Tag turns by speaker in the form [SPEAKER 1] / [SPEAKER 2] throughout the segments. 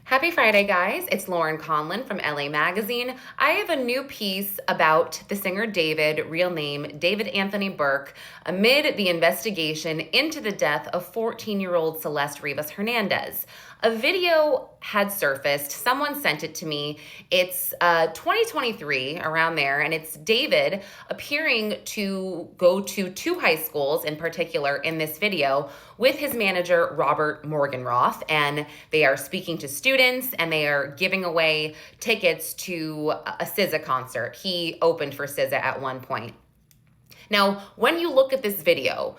[SPEAKER 1] Happy Friday, guys. It's Lauren Conlin from LA Magazine. I have a new piece about the singer David, real name David Anthony Burke, amid the investigation into the death of 14-year-old Celeste Rivas Hernandez. A video had surfaced. Someone sent it to me. It's 2023, around there, and it's David appearing to go to two high schools in particular in this video with his manager, Robert Morgenroth, and they are speaking to students and they are giving away tickets to a SZA concert. He opened for SZA at one point. Now, when you look at this video,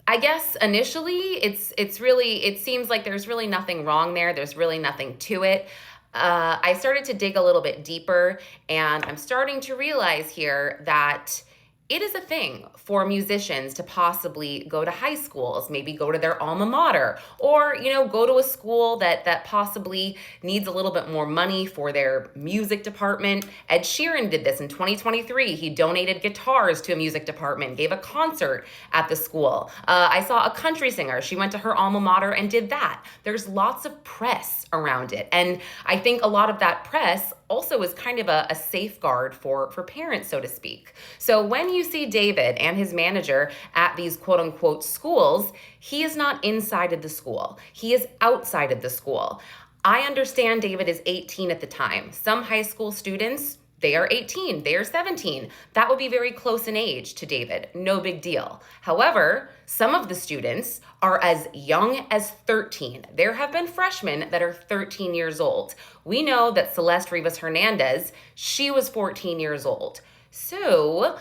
[SPEAKER 1] I guess initially it seems like there's really nothing wrong there. There's really nothing to it. I started to dig a little bit deeper, and I'm starting to realize here that it is a thing for musicians to possibly go to high schools, maybe go to their alma mater, or, go to a school that possibly needs a little bit more money for their music department. Ed Sheeran did this in 2023. He donated guitars to a music department, gave a concert at the school. I saw a country singer. She went to her alma mater and did that. There's lots of press around it. And I think a lot of that press also is kind of a safeguard for parents, so to speak. So when you see David and his manager at these quote unquote schools, he is not inside of the school. He is outside of the school. I understand David is 18 at the time. Some high school students, they are 18, they are 17. That would be very close in age to David. No big deal. However, some of the students are as young as 13. There have been freshmen that are 13 years old. We know that Celeste Rivas Hernandez, she was 14 years old. So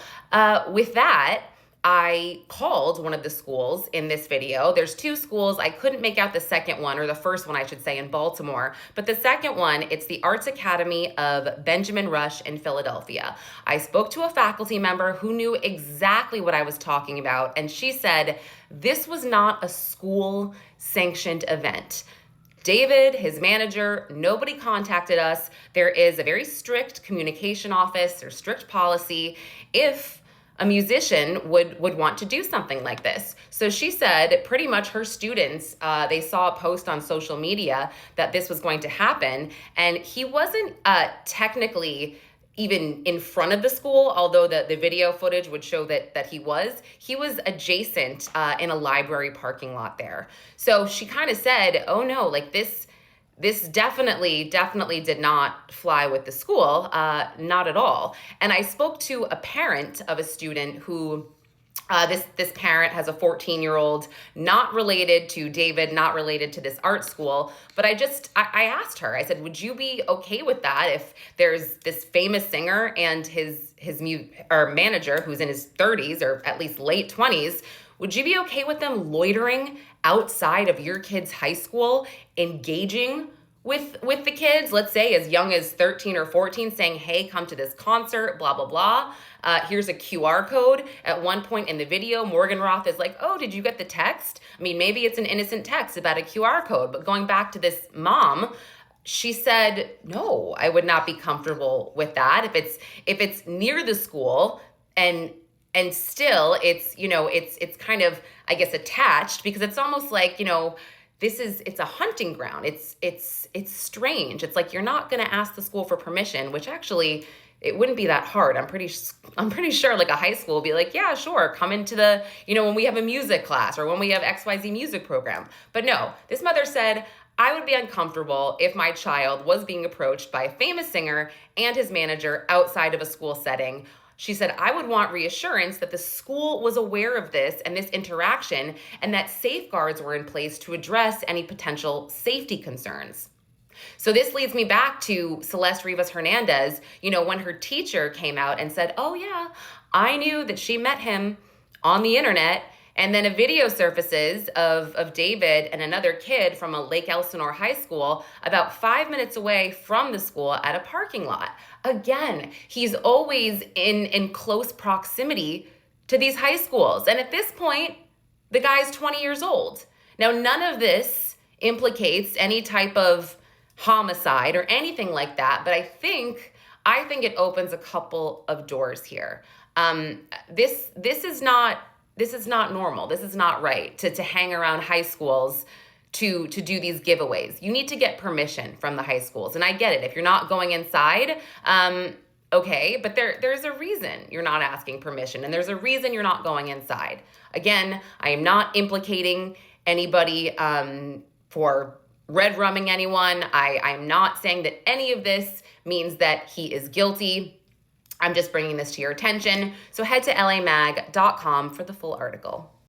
[SPEAKER 1] with that, I called one of the schools in this video. There's two schools. I couldn't make out the second one, or the first one, I should say, in Baltimore. But the second one, it's the Arts Academy of Benjamin Rush in Philadelphia. I spoke to a faculty member who knew exactly what I was talking about, and she said this was not a school-sanctioned event. David, his manager, nobody contacted us. There is a very strict communication office or strict policy if a musician would want to do something like this. So she said pretty much her students, they saw a post on social media that this was going to happen, and he wasn't technically even in front of the school, although the video footage would show that he was adjacent in a library parking lot there. So she kind of said, oh no, like this definitely did not fly with the school, not at all. And I spoke to a parent of a student who, this parent has a 14-year-old, not related to David, not related to this art school. But I asked her, I said, would you be okay with that if there's this famous singer and his manager who's in his 30s or at least late 20s, would you be okay with them loitering outside of your kid's high school, engaging with the kids, let's say as young as 13 or 14, saying, hey, come to this concert, blah, blah, blah. Here's a QR code. At one point in the video, Morgenroth is like, oh, did you get the text? I mean, maybe it's an innocent text about a QR code, but going back to this mom, she said, no, I would not be comfortable with that. If it's near the school and still it's kind of, I guess, attached, because it's almost like, it's a hunting ground. It's strange. It's like you're not going to ask the school for permission, which actually it wouldn't be that hard. I'm pretty sure like a high school will be like, yeah, sure, come into the, when we have a music class or when we have XYZ music program. But no, this mother said, I would be uncomfortable if my child was being approached by a famous singer and his manager outside of a school setting. She said, I would want reassurance that the school was aware of this and this interaction and that safeguards were in place to address any potential safety concerns. So this leads me back to Celeste Rivas Hernandez, when her teacher came out and said, oh yeah, I knew that she met him on the internet. And then a video surfaces of David and another kid from a Lake Elsinore high school about 5 minutes away from the school at a parking lot. Again, he's always in close proximity to these high schools. And at this point, the guy's 20 years old. Now, none of this implicates any type of homicide or anything like that, but I think it opens a couple of doors here. This is not normal. This is not right to hang around high schools to do these giveaways. You need to get permission from the high schools. And I get it. If you're not going inside, okay, but there's a reason you're not asking permission, and there's a reason you're not going inside. Again, I am not implicating anybody for red rumming anyone. I'm not saying that any of this means that he is guilty. I'm just bringing this to your attention. So head to lamag.com for the full article.